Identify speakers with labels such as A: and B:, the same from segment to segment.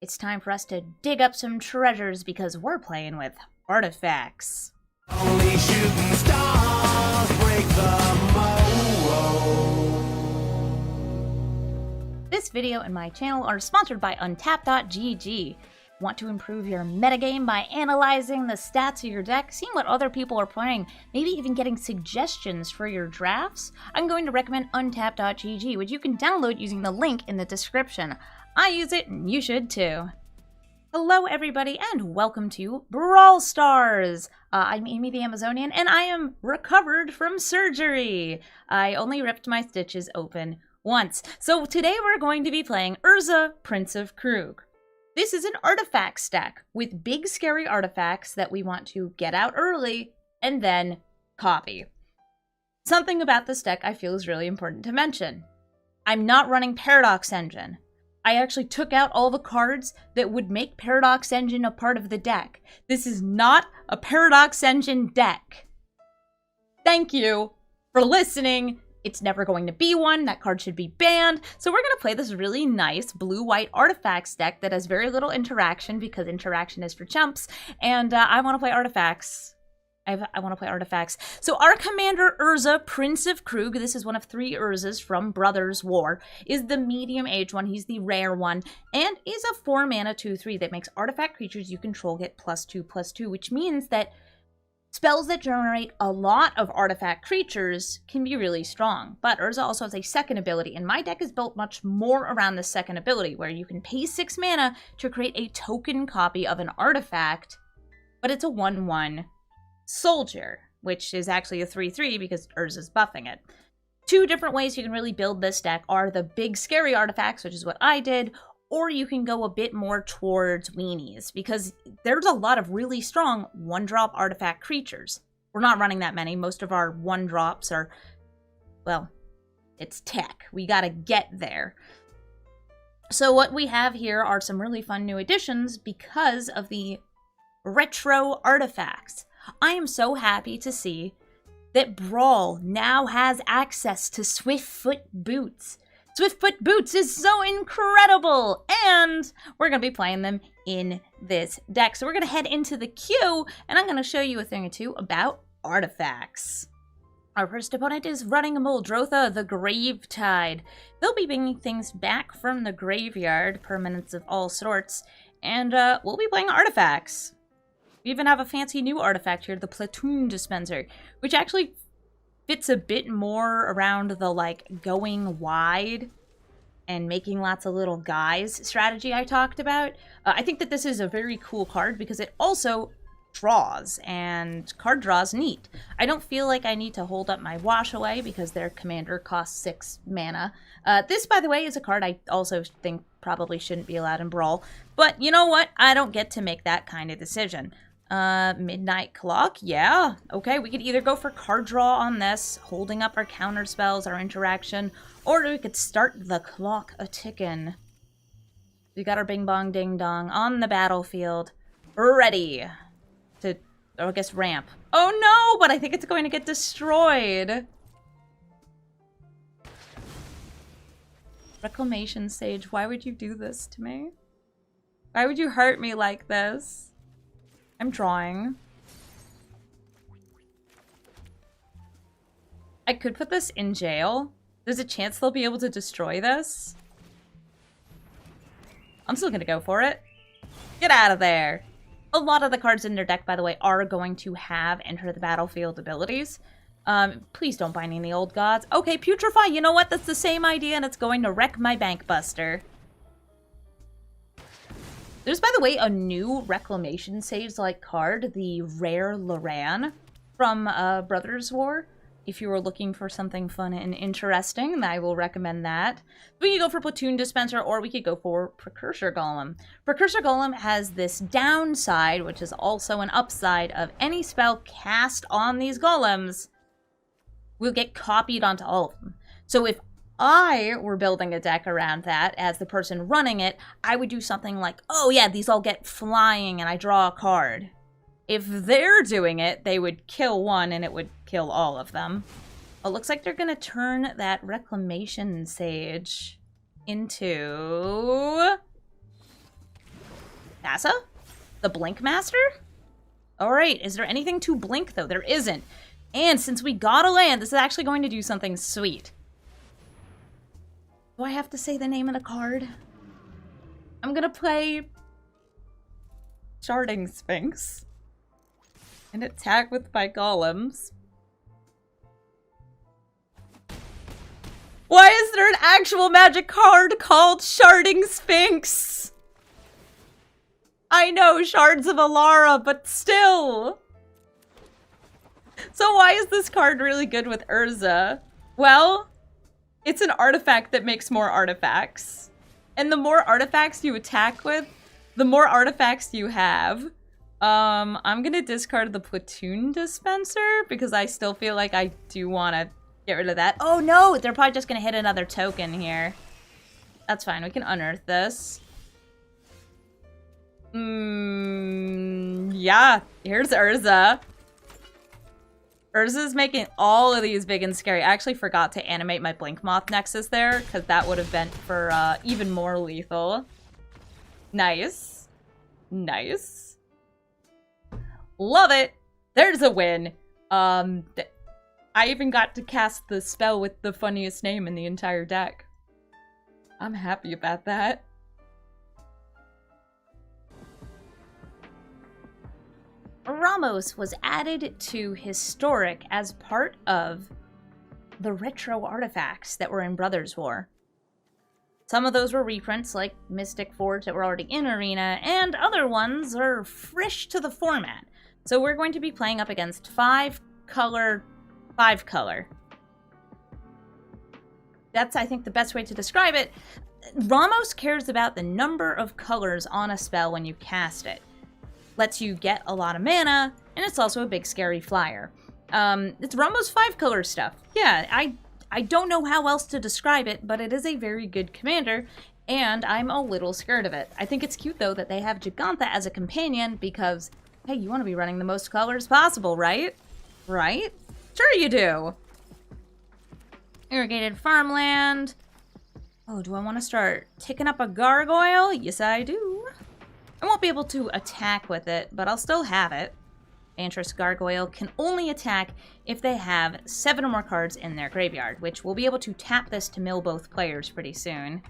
A: It's time for us to dig up some treasures because we're playing with artifacts.
B: Only shooting stars break the mold.
A: This video and my channel are sponsored by Untap.gg. Want to improve your metagame by analyzing the stats of your deck, seeing what other people are playing, maybe even getting suggestions for your drafts? I'm going to recommend Untap.gg, which you can download using the link in the description. I use it, and you should too. Hello everybody, and welcome to Brawl Stars! I'm Amy the Amazonian, and I am recovered from surgery! I only ripped my stitches open once. So today we're going to be playing Urza, Prince of Kroog. This is an artifact stack with big scary artifacts that we want to get out early and then copy. Something about this deck I feel is really important to mention. I'm not running Paradox Engine. I actually took out all the cards that would make Paradox Engine a part of the deck. This is not a Paradox Engine deck. Thank you for listening. It's never going to be one. That card should be banned. So we're going to play this really nice blue-white artifacts deck that has very little interaction because interaction is for chumps. And I want to play artifacts. I want to play artifacts. So our commander Urza, Prince of Kroog, this is one of 3 Urzas from Brothers War, is the medium age one. He's the rare one, and is a 4 mana 2/3 that makes artifact creatures you control get +2/+2, which means that spells that generate a lot of artifact creatures can be really strong. But Urza also has a second ability, and my deck is built much more around the second ability, where you can pay 6 mana to create a token copy of an artifact, but it's a 1/1 soldier, which is actually a 3/3 because Urza's buffing it. 2 different ways you can really build this deck are the big scary artifacts, which is what I did, or you can go a bit more towards weenies, because there's a lot of really strong 1-drop artifact creatures. We're not running that many. Most of our 1-drops are, well, it's tech. We gotta get there. So what we have here are some really fun new additions because of the retro artifacts. I am so happy to see that Brawl now has access to Swiftfoot boots. Swiftfoot boots is so incredible, and we're going to be playing them in this deck. So we're going to head into the queue, and I'm going to show you a thing or two about artifacts. Our first opponent is running Muldrotha, the Gravetide. They'll be bringing things back from the graveyard, permanents of all sorts, and we'll be playing artifacts. We even have a fancy new artifact here, the Platoon Dispenser, which actually fits a bit more around the, like, going wide and making lots of little guys strategy I talked about. I think that this is a very cool card because it also draws, and card draw's neat. I don't feel like I need to hold up my Wash Away because their commander costs 6 mana. This, by the way, is a card I also think probably shouldn't be allowed in Brawl. But you know what? I don't get to make that kind of decision. Midnight Clock, yeah. Okay, we could either go for card draw on this, holding up our counter spells, our interaction, or we could start the clock a-tickin'. We got our bing bong ding dong on the battlefield, ready to, I guess, ramp. Oh no, but I think it's going to get destroyed. Reclamation Sage, why would you do this to me? Why would you hurt me like this? I'm drawing. I could put this in jail. There's a chance they'll be able to destroy this. I'm still gonna go for it. Get out of there. A lot of the cards in their deck, by the way, are going to have enter the battlefield abilities. Please don't bind any old gods. Okay, Putrefy, you know what? That's the same idea, and it's going to wreck my Bank Buster. There's, by the way, a new Reclamation Saves-like card, the Rare Loran from Brothers War. If you were looking for something fun and interesting, I will recommend that. We could go for Platoon Dispenser, or we could go for Precursor Golem. Precursor Golem has this downside, which is also an upside, of any spell cast on these golems will get copied onto all of them. So if I were building a deck around that as the person running it, I would do something like, oh yeah, these all get flying and I draw a card. If they're doing it, they would kill one and it would kill all of them. It looks like they're going to turn that Reclamation Sage into Tassa? The Blink Master? Alright, is there anything to blink, though? There isn't. And since we got a land, this is actually going to do something sweet. Do I have to say the name of the card? I'm gonna play Sharding Sphinx and attack with my golems. Why is there an actual magic card called Sharding Sphinx? I know Shards of Alara, but still. So why is this card really good with Urza? Well, it's an artifact that makes more artifacts. And the more artifacts you attack with, the more artifacts you have. I'm gonna discard the Platoon Dispenser because I still feel like I do want to get rid of that. Oh no, they're probably just gonna hit another token here. That's fine, we can unearth this. Yeah, here's Urza. Urza's making all of these big and scary. I actually forgot to animate my Blink Moth Nexus there, because that would have been for even more lethal. Nice. Nice. Love it. There's a win. I even got to cast the spell with the funniest name in the entire deck. I'm happy about that. Ramos was added to Historic as part of the retro artifacts that were in Brothers War. Some of those were reprints, like Mystic Forge, that were already in Arena, and other ones are fresh to the format. So we're going to be playing up against 5-color. That's, I think, the best way to describe it. Ramos cares about the number of colors on a spell when you cast it. Lets you get a lot of mana, and it's also a big scary flyer. It's Ramos 5-color stuff. Yeah, I don't know how else to describe it, but it is a very good commander, and I'm a little scared of it. I think it's cute, though, that they have Gigantha as a companion, because, hey, you want to be running the most colors possible, right? Right? Sure you do! Irrigated farmland. Oh, do I want to start ticking up a gargoyle? Yes, I do. I won't be able to attack with it, but I'll still have it. Vantress Gargoyle can only attack if they have 7 or more cards in their graveyard, which we'll be able to tap this to mill both players pretty soon.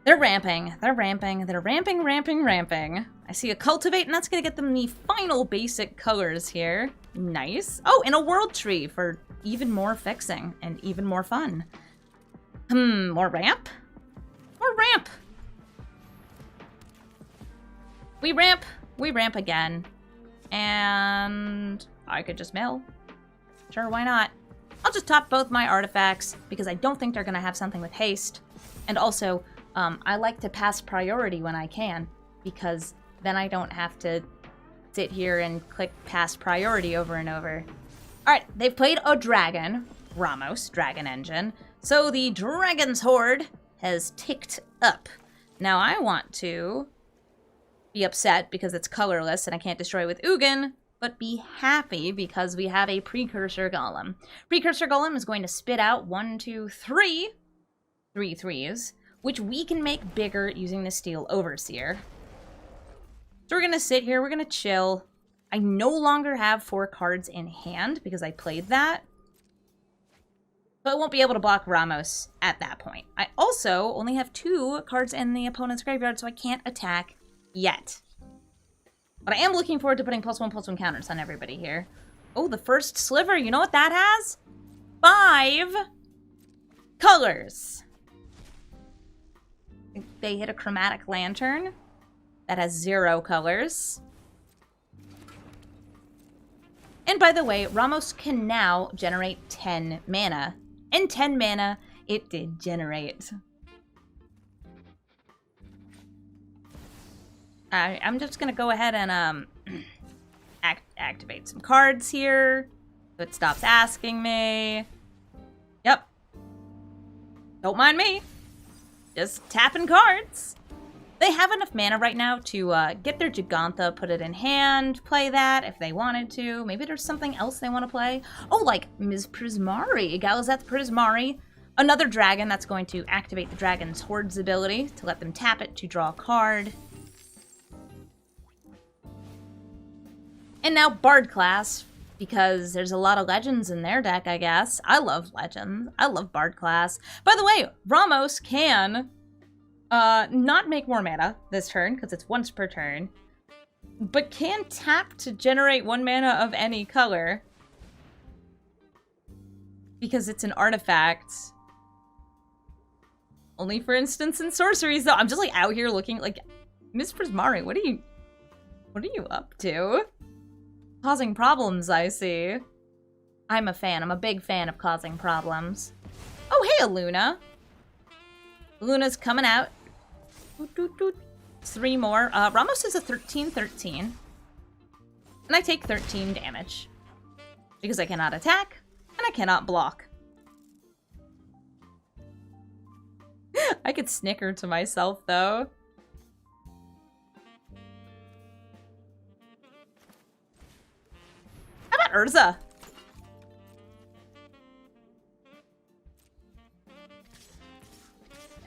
A: They're ramping. They're ramping. They're ramping, ramping, ramping. I see a Cultivate, and that's going to get them the final basic colors here. Nice. Oh, and a World Tree for even more fixing and even more fun. More ramp? More ramp! We ramp again. And I could just mill. Sure, why not? I'll just top both my artifacts because I don't think they're going to have something with haste. And also, I like to pass priority when I can because then I don't have to sit here and click pass priority over and over. Alright, they've played a dragon. Ramos, Dragon Engine. So the Dragon's Horde has ticked up. Now I want to be upset because it's colorless and I can't destroy with Ugin, but be happy because we have a Precursor Golem. Precursor Golem is going to spit out 1, 2, 3 3s, which we can make bigger using the Steel Overseer. So we're going to sit here, we're going to chill. I no longer have 4 cards in hand because I played that. But I won't be able to block Ramos at that point. I also only have 2 cards in the opponent's graveyard, so I can't attack yet. But I am looking forward to putting +1/+1 counters on everybody here. Oh, the first sliver. You know what that has? 5 colors. They hit a Chromatic Lantern. That has 0 colors. And by the way, Ramos can now generate 10 mana. And 10 mana it did generate. I'm just gonna go ahead and activate some cards here. So it stops asking me. Yep. Don't mind me. Just tapping cards. They have enough mana right now to get their Gigantha, put it in hand, play that if they wanted to. Maybe there's something else they want to play. Oh, like Ms. Prismari, Galazeth Prismari. Another dragon that's going to activate the Dragon's Horde's ability to let them tap it to draw a card. And now Bard class, because there's a lot of legends in their deck, I guess. I love legends. I love Bard class. By the way, Ramos can not make more mana this turn, because it's once per turn, but can tap to generate 1 mana of any color. Because it's an artifact. Only, for instance, in sorceries, though. I'm just, like, out here looking, like, Miss Prismari, what are you up to? Causing problems, I see. I'm a fan. I'm a big fan of causing problems. Oh, hey, Aluna. Luna's coming out. Doot, doot, doot. 3 more. Ramos is a 13-13. And I take 13 damage. Because I cannot attack, and I cannot block. I could snicker to myself, though. How about Urza?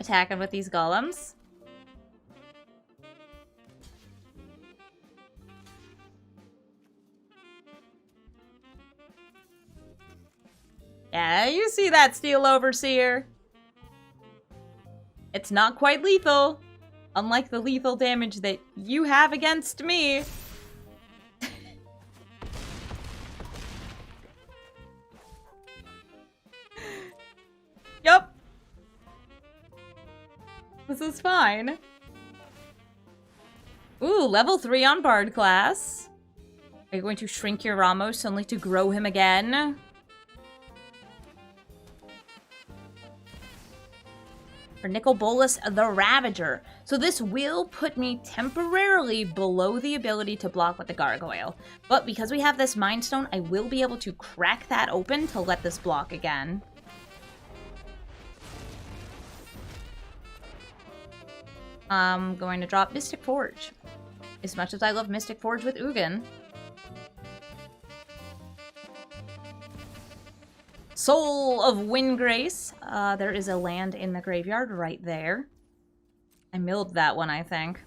A: Attacking with these golems. Yeah, you see that, Steel Overseer. It's not quite lethal, unlike the lethal damage that you have against me. Yup. This is fine. Ooh, level 3 on Bard class. Are you going to shrink your Ramos only to grow him again? For Nicol Bolas the Ravager. So this will put me temporarily below the ability to block with the Gargoyle. But because we have this Mind Stone, I will be able to crack that open to let this block again. I'm going to drop Mystic Forge. As much as I love Mystic Forge with Ugin. Soul of Windgrace. There is a land in the graveyard right there. I milled that one, I think.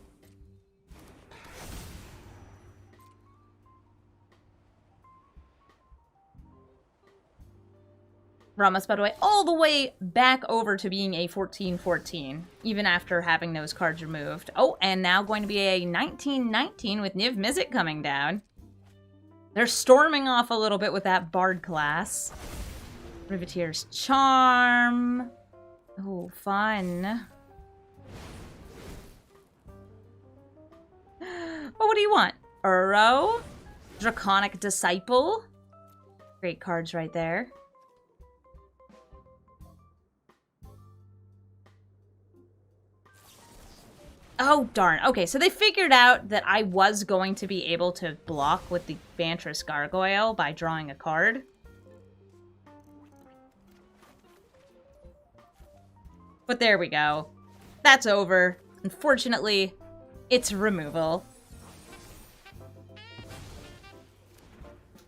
A: Ramos, by the way, all the way back over to being a 14-14, even after having those cards removed. Oh, and now going to be a 19-19 with Niv Mizzet coming down. They're storming off a little bit with that Bard class. Riveteer's Charm. Oh, fun. Well, what do you want? Uro? Draconic Disciple? Great cards right there. Oh, darn. Okay, so they figured out that I was going to be able to block with the Vantress Gargoyle by drawing a card. But there we go. That's over. Unfortunately, it's removal.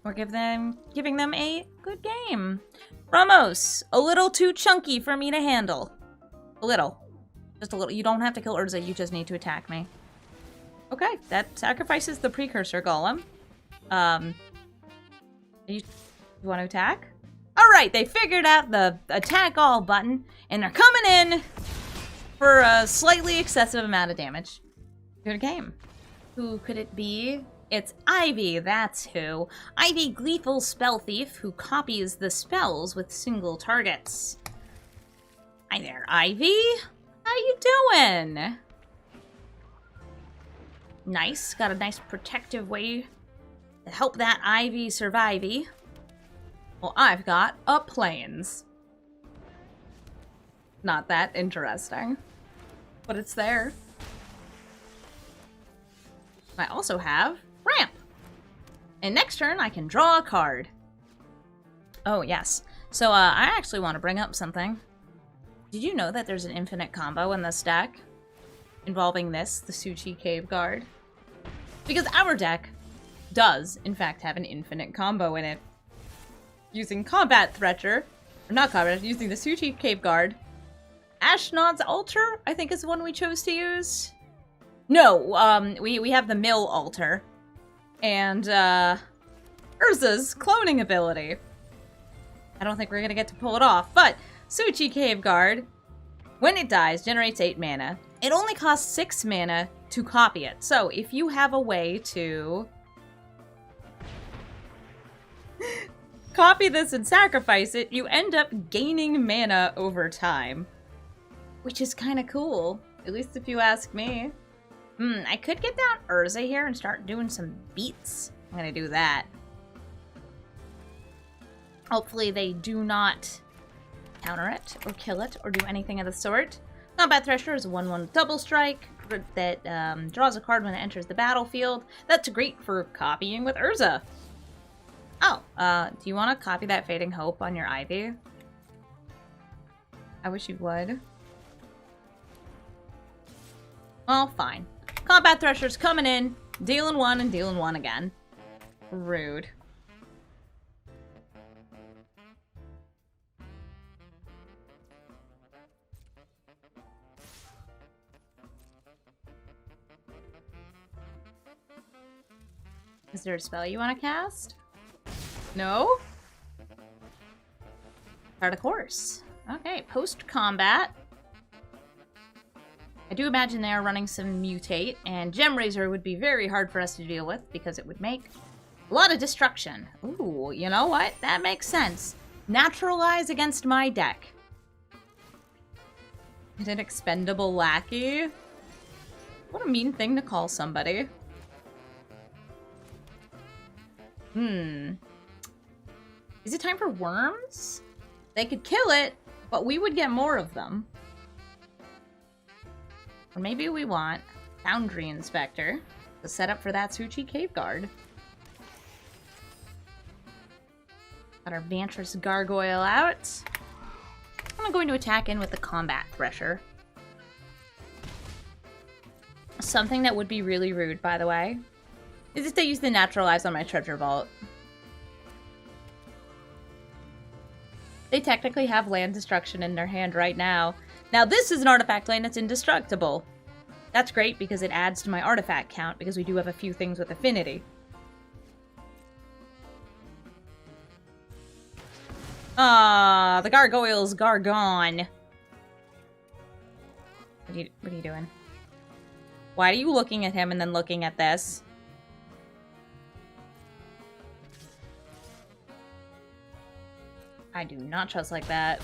A: We're giving them a good game. Ramos, a little too chunky for me to handle. A little. Just a little. You don't have to kill Urza, you just need to attack me. Okay, that sacrifices the Precursor Golem. You want to attack? Alright, they figured out the attack all button, and they're coming in for a slightly excessive amount of damage. Good game. Who could it be? It's Ivy, that's who. Ivy, Gleeful Spell Thief, who copies the spells with single targets. Hi there, Ivy. How you doing? Nice. Got a nice protective way to help that Ivy survive. Well, I've got a Plains. Not that interesting. But it's there. I also have Ramp. And next turn, I can draw a card. Oh, yes. So, I actually want to bring up something. Did you know that there's an infinite combo in this deck? Involving this, the Suchi Cave Guard? Because our deck does, in fact, have an infinite combo in it. Using Combat Thresher, or not Combat, using the Suchi Cave Guard. Ashnod's Altar, I think is the one we chose to use. No, we have the Mill Altar. and Urza's cloning ability. I don't think we're gonna get to pull it off, but Suchi Cave Guard, when it dies, generates 8 mana. It only costs 6 mana to copy it. So if you have a way to copy this and sacrifice it, you end up gaining mana over time. Which is kind of cool, at least if you ask me. I could get down Urza here and start doing some beats. I'm gonna do that. Hopefully they do not counter it, or kill it, or do anything of the sort. Combat Thresher is a 1/1 double strike that draws a card when it enters the battlefield. That's great for copying with Urza. Oh, do you want to copy that Fading Hope on your Ivy? I wish you would. Well, fine. Combat Thresher's coming in, dealing 1 and dealing 1 again. Rude. Is there a spell you want to cast? No? Start a course. Okay, post-combat. I do imagine they are running some Mutate, and Gem Razor would be very hard for us to deal with because it would make a lot of destruction. Ooh, you know what? That makes sense. Naturalize against my deck. And an expendable lackey? What a mean thing to call somebody. Is it time for worms? They could kill it, but we would get more of them. Or maybe we want Foundry Inspector to set up for that Suchi Cave Guard. Got our Vantress Gargoyle out. I'm going to attack in with the Combat Thresher. Something that would be really rude, by the way, is if they use the Naturalize on my Treasure Vault. They technically have land destruction in their hand right now. Now this is an artifact land that's indestructible. That's great because it adds to my artifact count because we do have a few things with affinity. Ah, the gargoyle's gone. What are you doing? Why are you looking at him and then looking at this? I do not trust like that.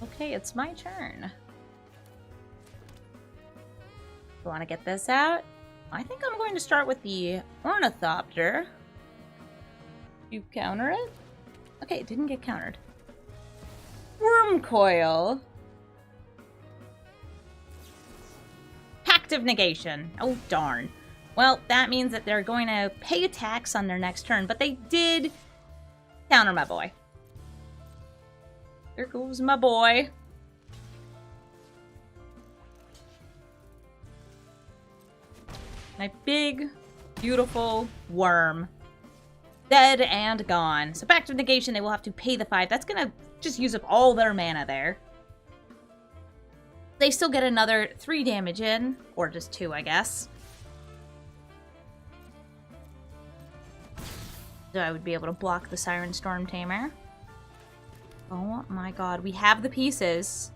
A: Okay, it's my turn. Want to get this out? I think I'm going to start with the Ornithopter. You counter it? Okay, it didn't get countered. Worm Coil. Pact of Negation. Oh, darn. Well, that means that they're going to pay attacks on their next turn, but they did counter my boy. There goes my boy. My big, beautiful worm. Dead and gone. So back to negation, they will have to pay the 5. That's gonna just use up all their mana there. They still get another 3 damage in. Or just 2, I guess. So I would be able to block the Siren Storm Tamer. Oh my god, we have the pieces.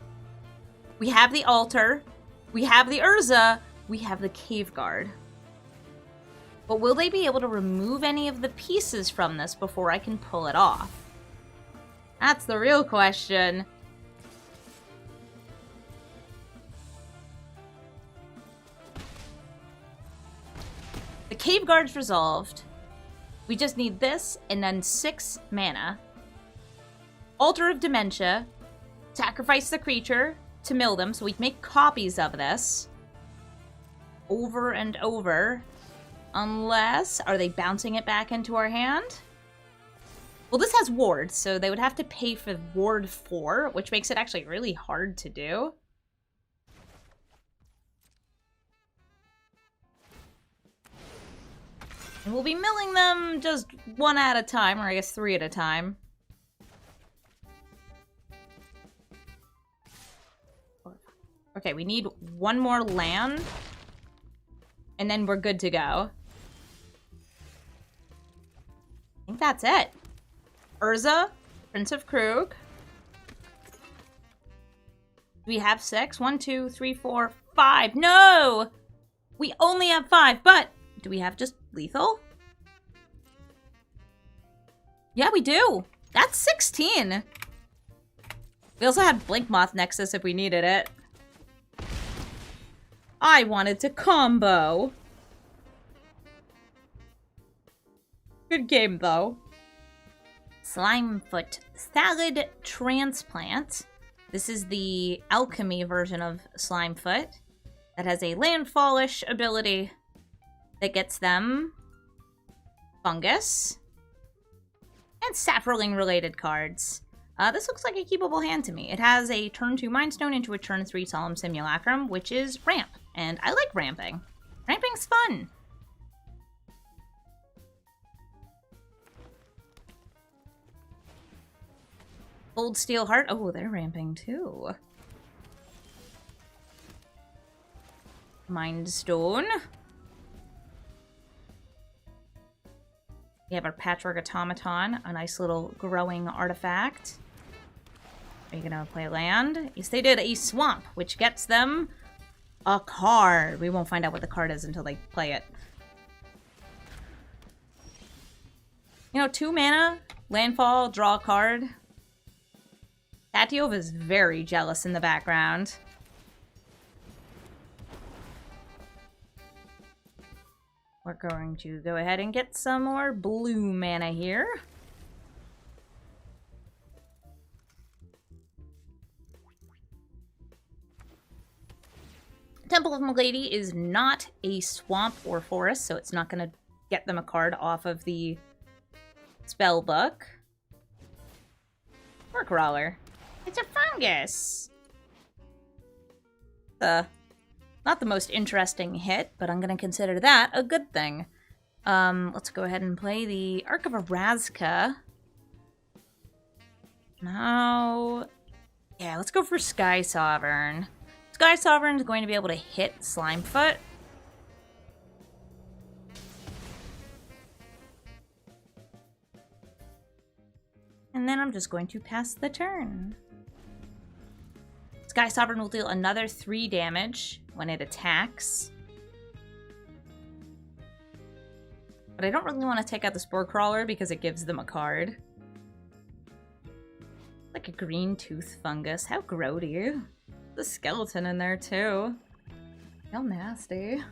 A: We have the altar. We have the Urza. We have the Cave Guard. But will they be able to remove any of the pieces from this before I can pull it off? That's the real question. The Cave Guard's resolved. We just need this and then 6 mana. Altar of Dementia. Sacrifice the creature to mill them so we can make copies of this. Over and over. Unless... Are they bouncing it back into our hand? Well, this has wards, so they would have to pay for ward 4, which makes it actually really hard to do. And we'll be milling them just 1 at a time, or I guess 3 at a time. Okay, we need one more land. And then we're good to go. I think that's it. Urza, Prince of Kroog. We have 6. 1, 2, 3, 4, 5. No! We only have 5, but do we have just lethal? Yeah, we do. That's 16. We also had Blinkmoth Nexus if we needed it. I wanted to combo. Good game, though. Slimefoot Salad Transplant. This is the alchemy version of Slimefoot that has a landfallish ability that gets them fungus and saproling related cards. This looks like a keepable hand to me. It has a turn 2 Mind Stone into a turn 3 Solemn Simulacrum, which is ramp. And I like ramping. Ramping's fun. Old Steel Heart. Oh, they're ramping too. Mind Stone. We have our Patchwork Automaton, a nice little growing artifact. Are you gonna play land? Yes, they did a swamp, which gets them a card. We won't find out what the card is until they play it. You know, 2 mana, landfall, draw a card. Tatiov is very jealous in the background. We're going to go ahead and get some more blue mana here. Temple of Milady is not a swamp or forest, so it's not going to get them a card off of the spell book. Or crawler. It's a fungus. Not the most interesting hit, but I'm going to consider that a good thing. Let's go ahead and play the Ark of Arazka. Now, yeah, let's go for Sky Sovereign. Sky Sovereign is going to be able to hit Slimefoot. And then I'm just going to pass the turn. Sky Sovereign will deal another 3 damage when it attacks. But I don't really want to take out the Spore Crawler because it gives them a card. Like a green tooth fungus. How grody. The skeleton in there too. How nasty.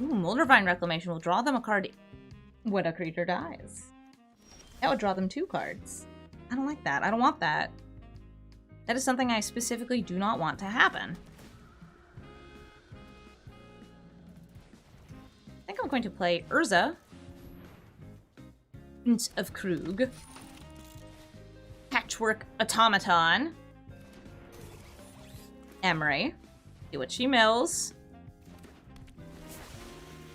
A: Ooh, Moldervine Reclamation will draw them a card when a creature dies. That would draw them 2 cards. I don't like that. I don't want that. That is something I specifically do not want to happen. I think I'm going to play Urza, Prince of Kroog, Patchwork Automaton, Emry, see what she mills.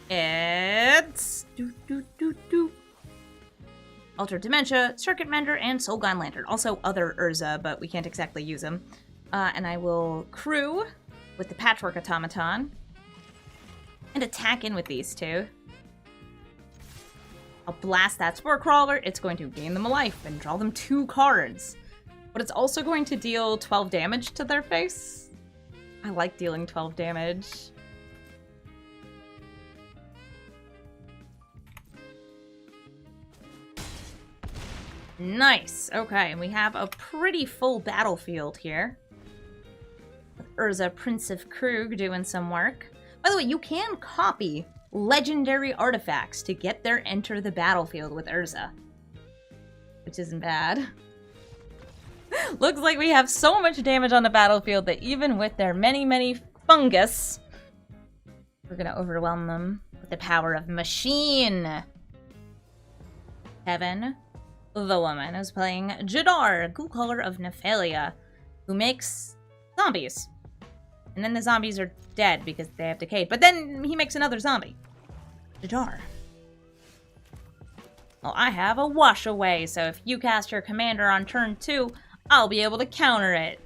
A: It's Altered Dementia, Circuit Mender, and Soulgone Lantern. Also other Urza, but we can't exactly use them. And I will crew with the Patchwork Automaton and attack in with these 2. I'll blast that Spore Crawler. It's going to gain them a life and draw them 2 cards. But it's also going to deal 12 damage to their face. I like dealing 12 damage. Nice. Okay, and we have a pretty full battlefield here. With Urza, Prince of Kroog, doing some work. By the way, you can copy legendary artifacts to get their enter the battlefield with Urza. Which isn't bad. Looks like we have so much damage on the battlefield that even with their many, many fungus, we're gonna overwhelm them with the power of Machine. Heaven. The woman is playing Jadar, Ghoulcaller of Nephalia, who makes zombies. And then the zombies are dead because they have decayed. But then he makes another zombie. Jadar. Well, I have a Wash Away, so if you cast your commander on turn 2, I'll be able to counter it.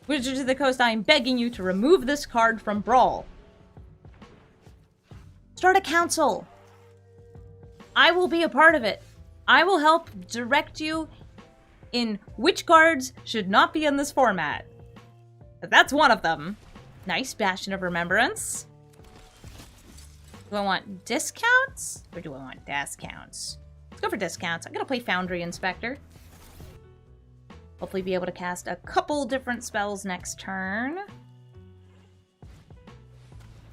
A: Wizards of the Coast, I am begging you to remove this card from Brawl. Start a council. I will be a part of it. I will help direct you in which cards should not be in this format. But that's one of them. Nice Bastion of Remembrance. Do I want discounts? Or do I want discounts? Let's go for discounts. I'm gonna play Foundry Inspector. Hopefully be able to cast a couple different spells next turn.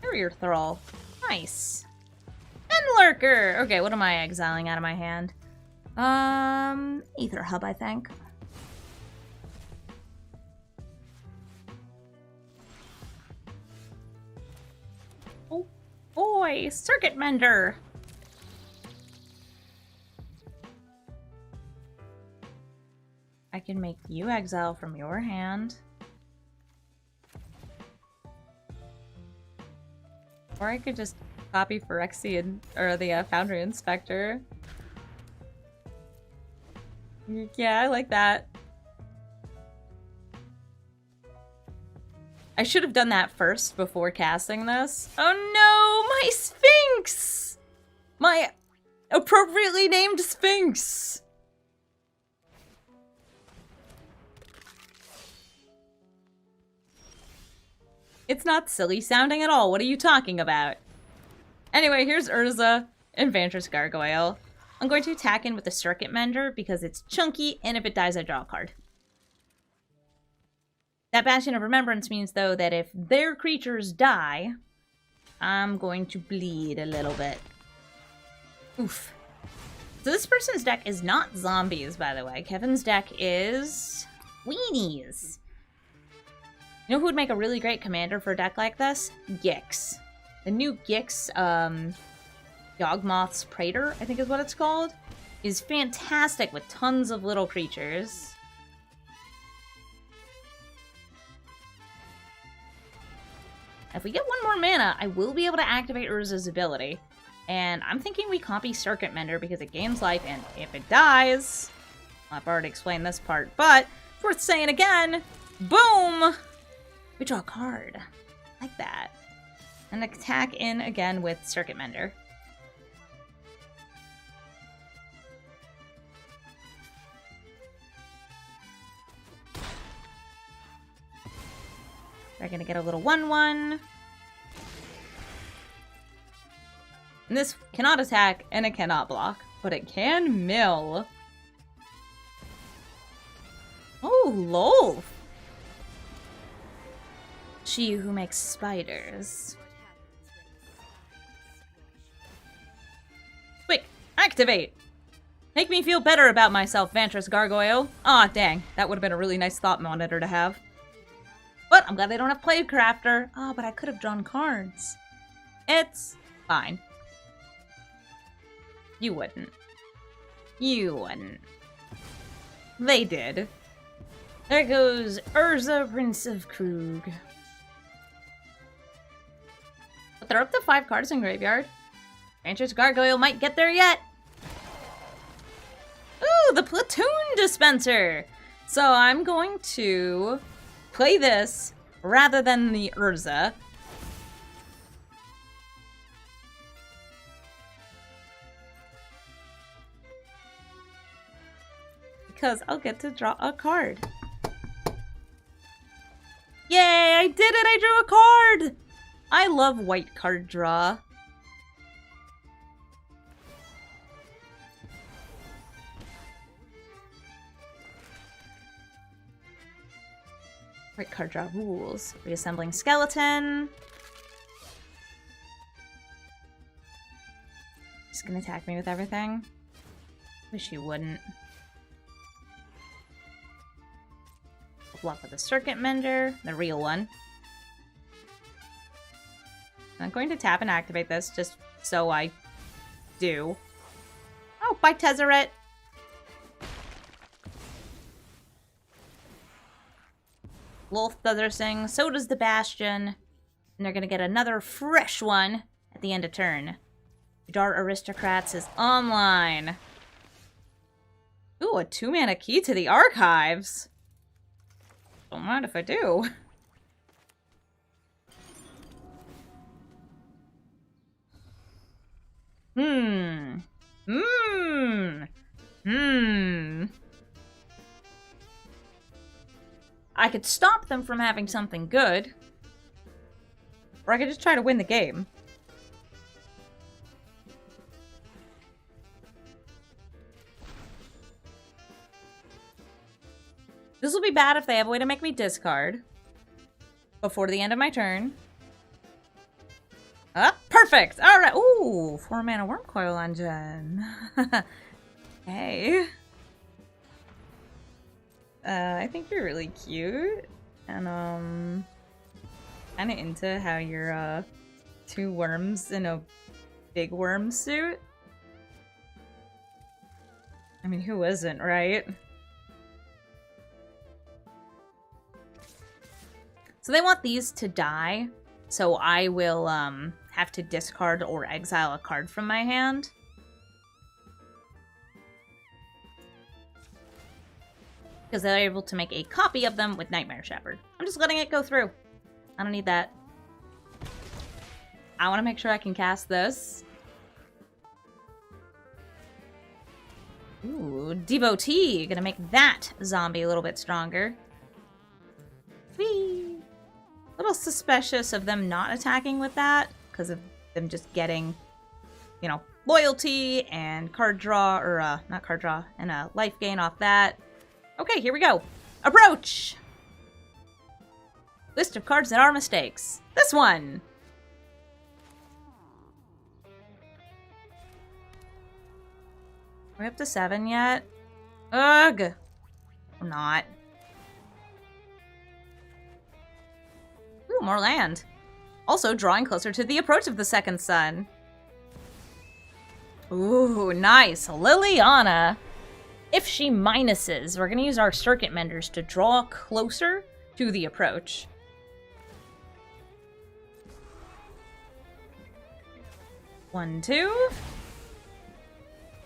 A: Barrier Thrall. Nice. And Lurker! Okay, what am I exiling out of my hand? Aether Hub, I think. Oh, boy! Circuit Mender! I can make you exile from your hand. Or I could just copy Phyrexian, or the Foundry Inspector. Yeah, I like that. I should have done that first before casting this. Oh no, my Sphinx! My appropriately named Sphinx! It's not silly sounding at all. What are you talking about? Anyway, here's Urza and Vantress Gargoyle. I'm going to attack in with the Circuit Mender because it's chunky, and if it dies, I draw a card. That Bastion of Remembrance means, though, that if their creatures die, I'm going to bleed a little bit. Oof. So this person's deck is not zombies, by the way. Kevin's deck is weenies. You know who would make a really great commander for a deck like this? Gix. The new Gix, Yawgmoth's Praetor, I think is what it's called, is fantastic with tons of little creatures. If we get one more mana, I will be able to activate Urza's ability. And I'm thinking we copy Circuit Mender because it gains life, and if it dies... I've already explained this part, but it's worth saying again, boom! We draw a card. Like that. And attack in again with Circuit Mender. We're gonna get a little 1/1. And this cannot attack and it cannot block, but it can mill. Oh, lol. She who makes spiders. Quick, activate! Make me feel better about myself, Vantress Gargoyle. Aw, dang. That would have been a really nice thought monitor to have. But I'm glad they don't have Playcrafter. Oh, but I could have drawn cards. It's fine. You wouldn't. You wouldn't. They did. There goes Urza, Prince of Kroog. But they're up to 5 cards in graveyard. Vantress Gargoyle might get there yet. Ooh, the Platoon Dispenser! So I'm going to play this rather than the Urza. Because I'll get to draw a card. Yay, I did it! I drew a card! I love white card draw. White card draw rules. Reassembling skeleton. Just gonna attack me with everything. Wish you wouldn't. Block with a Circuit Mender, the real one. I'm going to tap and activate this just so I do. Oh, bye Tezzeret. Loth does their thing, so does the Bastion. And they're gonna get another fresh one at the end of turn. Dar Aristocrats is online. Ooh, a 2-mana key to the archives. Don't mind if I do. I could stop them from having something good. Or I could just try to win the game. This will be bad if they have a way to make me discard before the end of my turn. Ah, perfect! Alright, ooh, 4-mana Wormcoil Engine. Hey. I think you're really cute. And, kinda into how you're, 2 worms in a big worm suit. I mean, who isn't, right? So they want these to die, so I will, have to discard or exile a card from my hand. Because they're able to make a copy of them with Nightmare Shepherd. I'm just letting it go through. I don't need that. I want to make sure I can cast this. Ooh, Devotee. Gonna make that zombie a little bit stronger. Whee! A little suspicious of them not attacking with that, because of them just getting, you know, loyalty and card draw, or, not card draw, and a life gain off that. Okay, here we go. Approach! List of cards that are mistakes. This one! Are we up to 7 yet? Ugh! Or not. Ooh, more land. Also drawing closer to the approach of the second sun. Ooh, nice. Liliana. If she minuses, we're going to use our Circuit Menders to draw closer to the approach. One, two.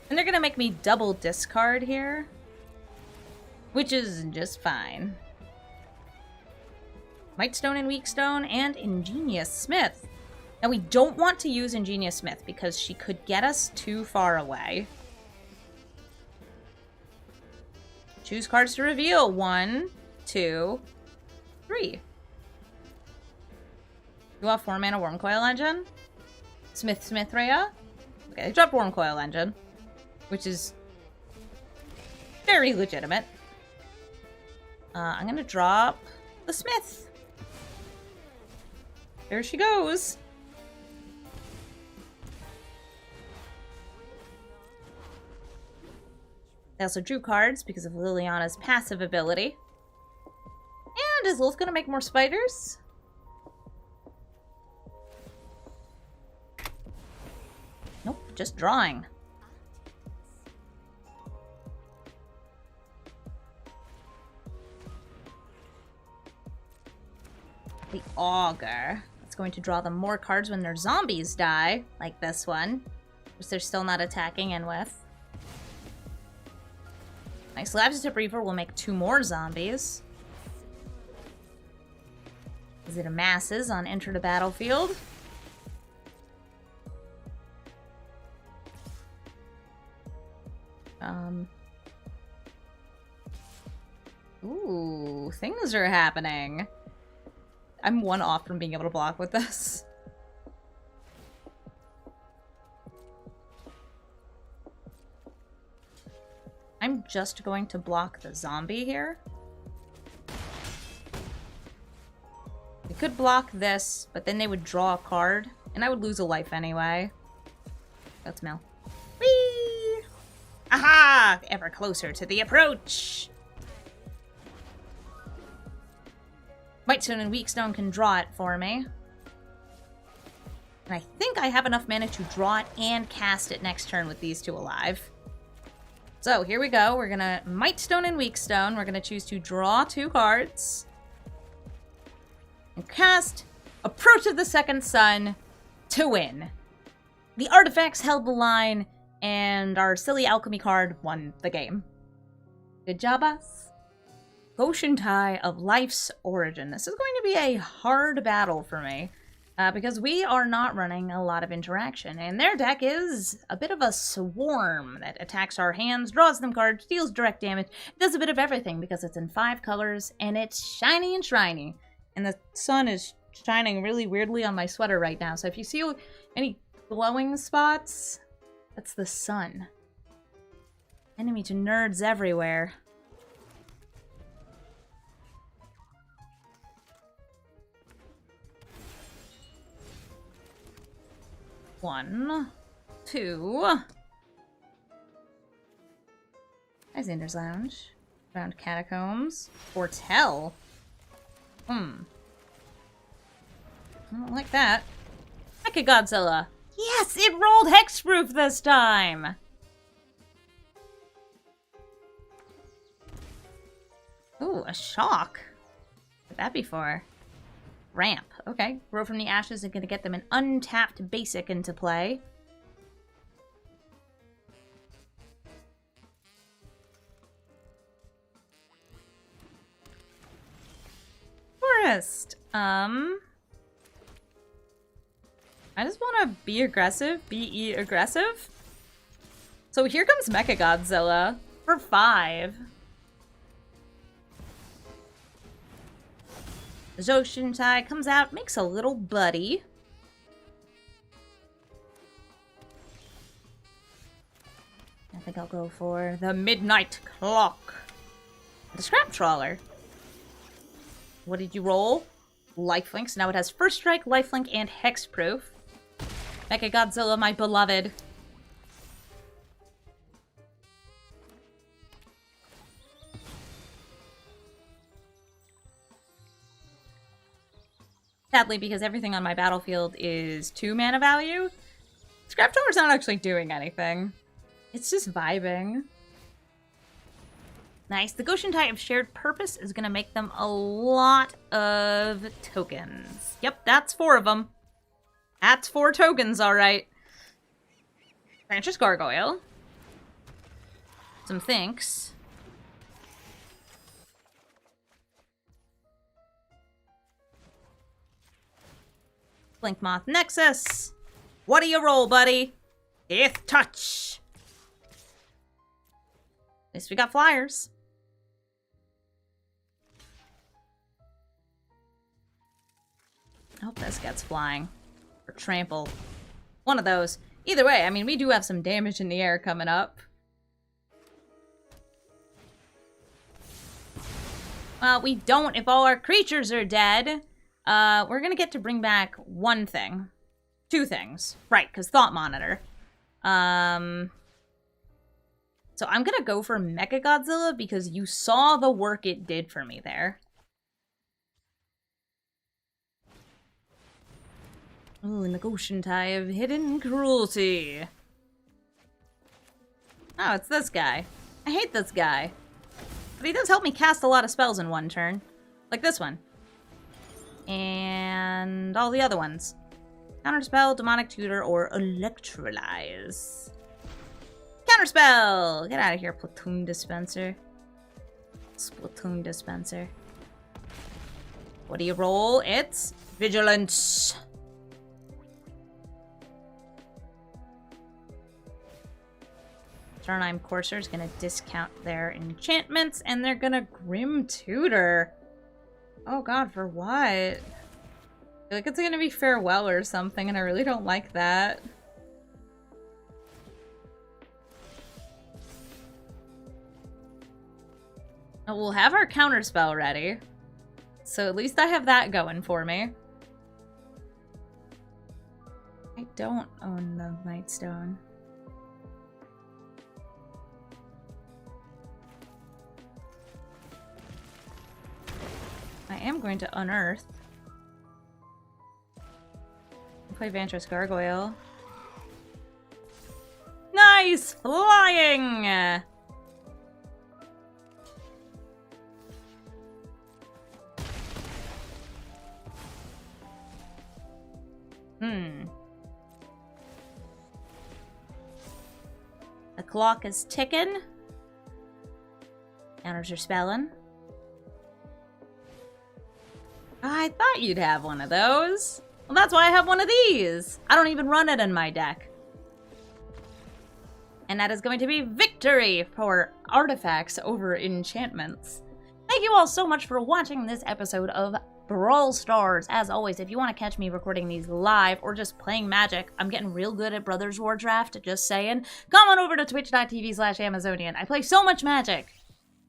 A: And they're going to make me double discard here, which is just fine. Mightstone and Weakstone and Ingenious Smith. Now we don't want to use Ingenious Smith because she could get us too far away. Choose cards to reveal. 1, 2, 3. You want 4-mana Wormcoil Engine? Smith Rhea? Okay, they dropped Wormcoil Engine, which is very legitimate. I'm gonna drop the Smith. There she goes. I also drew cards because of Liliana's passive ability. And is Lilith gonna make more spiders? Nope, just drawing. The Augur. It's going to draw them more cards when their zombies die, like this one, which they're still not attacking in with. Nice. Slabs Reaver will make 2 more zombies. As it amasses on enter the battlefield. Ooh, things are happening. I'm 1 off from being able to block with this. I'm just going to block the zombie here. We could block this, but then they would draw a card, and I would lose a life anyway. Let's mill. Whee! Aha! Ever closer to the approach! Mightstone and Weakstone can draw it for me. And I think I have enough mana to draw it and cast it next turn with these 2 alive. So, here we go. We're gonna Mightstone and Weakstone. We're gonna choose to draw 2 cards. And cast Approach of the Second Sun to win. The artifacts held the line, and our silly alchemy card won the game. Good job, us. Goshentai of Life's Origin. This is going to be a hard battle for me. Because we are not running a lot of interaction, and their deck is a bit of a swarm that attacks our hands, draws them cards, deals direct damage, does a bit of everything because it's in 5 colors, and it's shiny and shiny. And the sun is shining really weirdly on my sweater right now, so if you see any glowing spots, that's the sun. Enemy to nerds everywhere. One, two. Alexander's Lounge. Around Catacombs. Foretell. I don't like that. Mecha Godzilla. Yes, it rolled hexproof this time. Ooh, a shock. What'd that be for? Ramp. Okay. Grow from the Ashes is going to get them an untapped basic into play. Forest. I just want to be aggressive. Be aggressive. So here comes Mecha Godzilla for 5. Zoshintai comes out, makes a little buddy. I think I'll go for the Midnight Clock. The Scrap Trawler. What did you roll? Lifelink. So now it has First Strike, Lifelink, and Hexproof. Mecha Godzilla, my beloved. Sadly, because everything on my battlefield is 2 mana value, Scrap Trawler's not actually doing anything. It's just vibing. Nice. The Goshentai of Shared Purpose is going to make them a lot of tokens. Yep, that's 4 of them. That's 4 tokens, alright. Vantress Gargoyle. Some Thinks. Blink Moth Nexus. What do you roll, buddy? Death Touch. At least we got flyers. I hope this gets flying. Or trample. One of those. Either way, I mean, we do have some damage in the air coming up. Well, we don't if all our creatures are dead. We're gonna get to bring back 1 thing. 2 things. Right, because Thought Monitor. So I'm gonna go for Mecha Godzilla because you saw the work it did for me there. Ooh, and the Goshentai of Hidden Cruelty. Oh, it's this guy. I hate this guy. But he does help me cast a lot of spells in 1 turn. Like this one. And all the other ones. Counterspell, Demonic Tutor, or Electrolyze. Counterspell! Get out of here, Platoon Dispenser. Platoon Dispenser. What do you roll? It's Vigilance. Tarnheim Courser is going to discount their enchantments, and they're going to Grim Tutor. Oh god, for what? I feel like it's gonna be Farewell or something, and I really don't like that. Oh, we'll have our counterspell ready. So at least I have that going for me. I don't own the Mightstone. I am going to unearth. Play Vantress Gargoyle. Nice! Flying! The clock is ticking. Counters are spelling. I thought you'd have one of those. Well, that's why I have one of these. I don't even run it in my deck. And that is going to be victory for artifacts over enchantments. Thank you all so much for watching this episode of Brawl Stars. As always, if you want to catch me recording these live or just playing Magic, I'm getting real good at Brothers War Draft, just saying. Come on over to twitch.tv/Amazonian. I play so much Magic.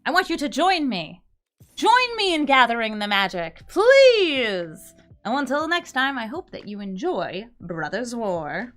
A: I want you to join me. Join me in gathering the magic, please! And until next time, I hope that you enjoy Brothers War.